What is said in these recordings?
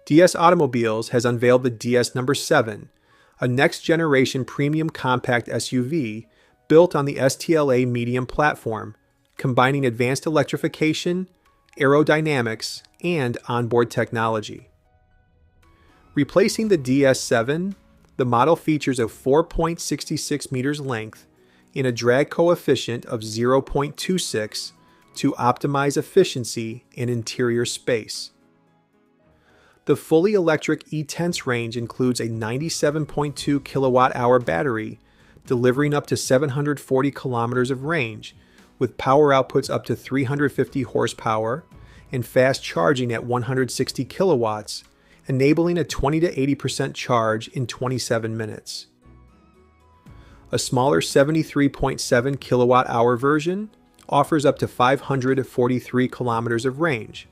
DS Automobiles has unveiled the DS No7, a next-generation premium compact SUV built on the STLA Medium platform, combining advanced electrification, aerodynamics, and onboard technology. Replacing the DS7, the model features a 4.66 meters length and a drag coefficient of 0.26 to optimize efficiency and interior space. The fully electric E-Tense range includes a 97.2 kilowatt-hour battery, delivering up to 740 kilometers of range, with power outputs up to 350 horsepower and fast charging at 160 kilowatts, enabling a 20 to 80% charge in 27 minutes. A smaller 73.7 kilowatt-hour version offers up to 543 kilometers of range.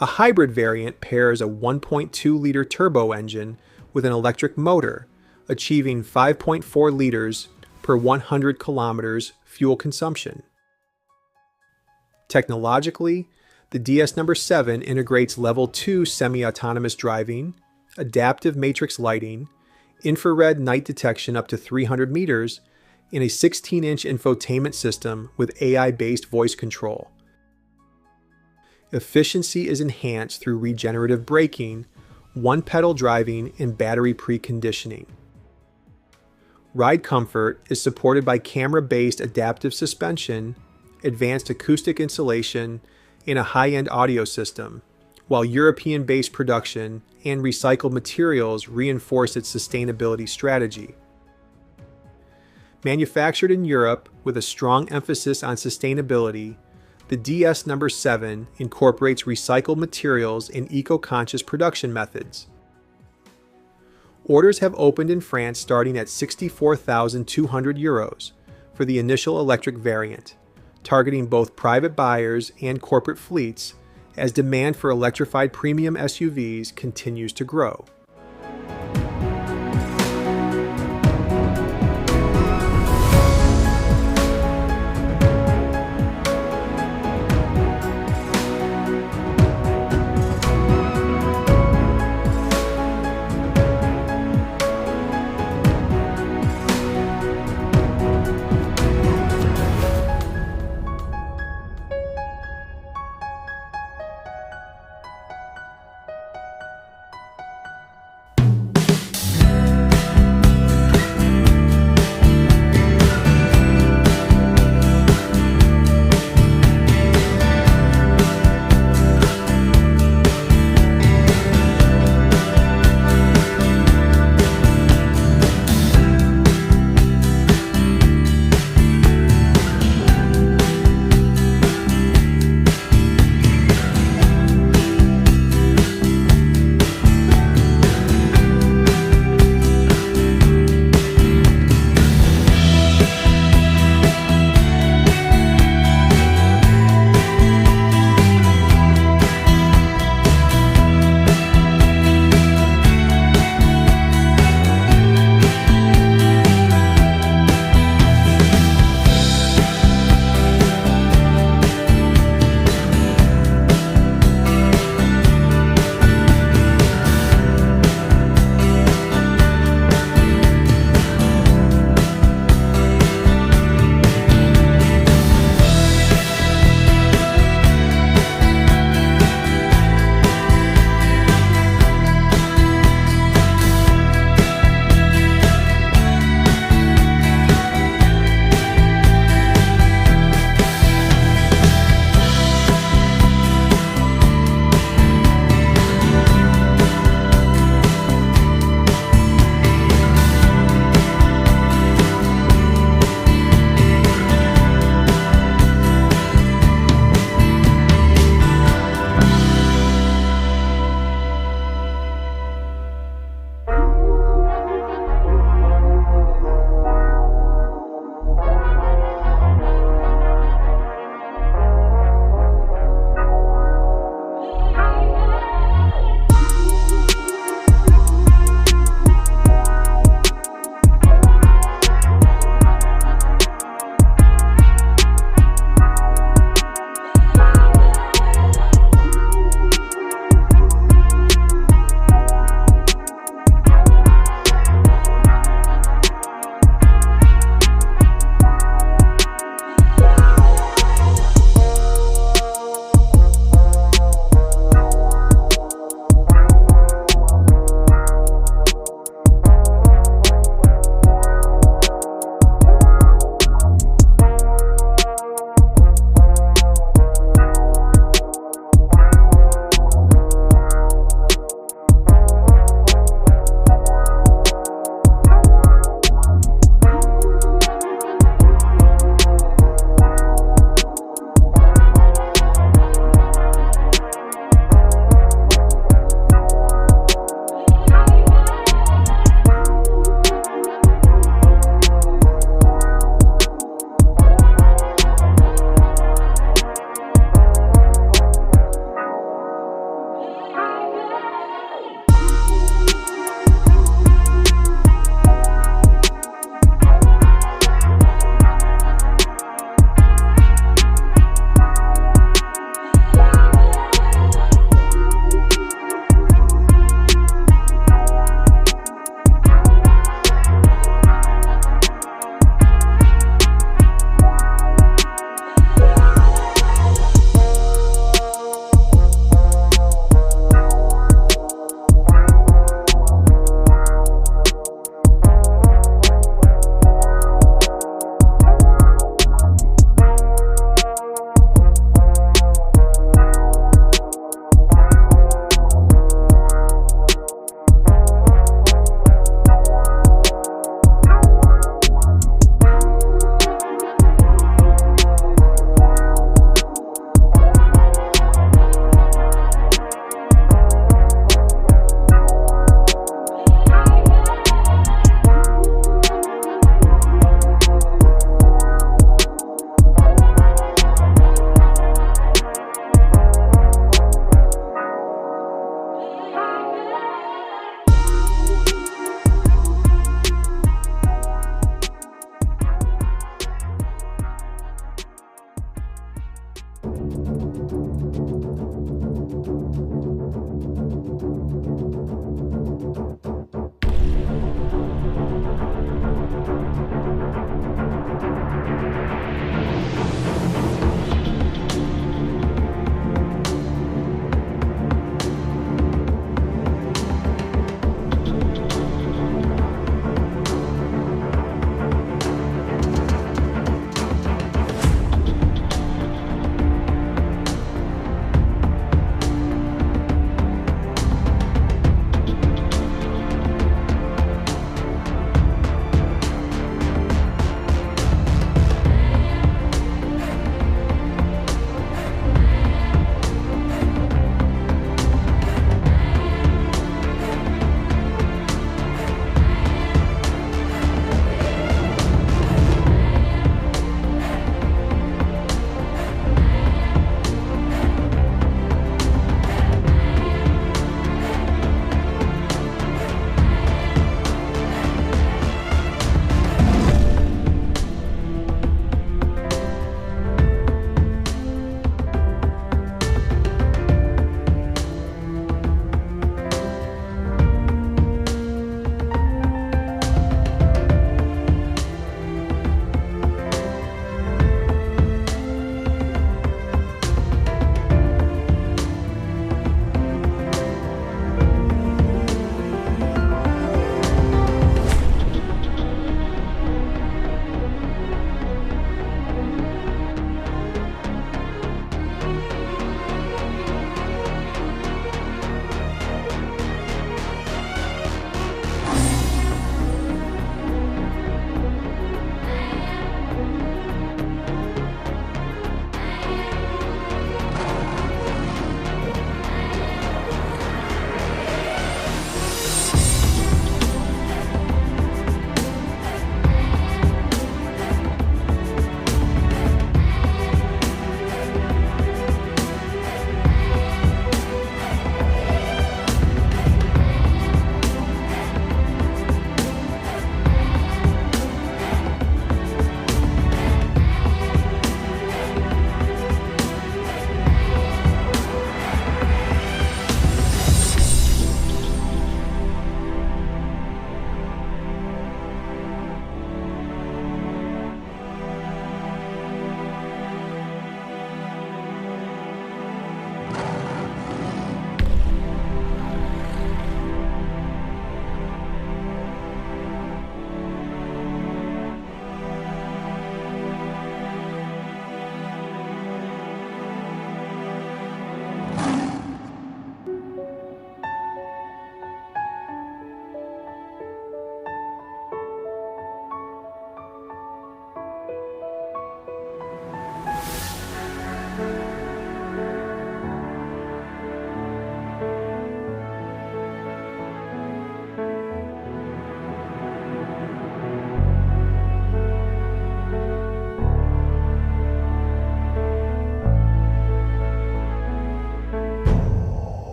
A hybrid variant pairs a 1.2-liter turbo engine with an electric motor, achieving 5.4 liters per 100 kilometers fuel consumption. Technologically, the DS No7 integrates Level 2 semi-autonomous driving, adaptive matrix lighting, infrared night detection up to 300 meters, and a 16-inch infotainment system with AI-based voice control. Efficiency is enhanced through regenerative braking, one-pedal driving, and battery preconditioning. Ride comfort is supported by camera-based adaptive suspension, advanced acoustic insulation, and a high-end audio system, while European-based production and recycled materials reinforce its sustainability strategy. Manufactured in Europe with a strong emphasis on sustainability, the DS No7 incorporates recycled materials and eco-conscious production methods. Orders have opened in France starting at €64,200 for the initial electric variant, targeting both private buyers and corporate fleets as demand for electrified premium SUVs continues to grow.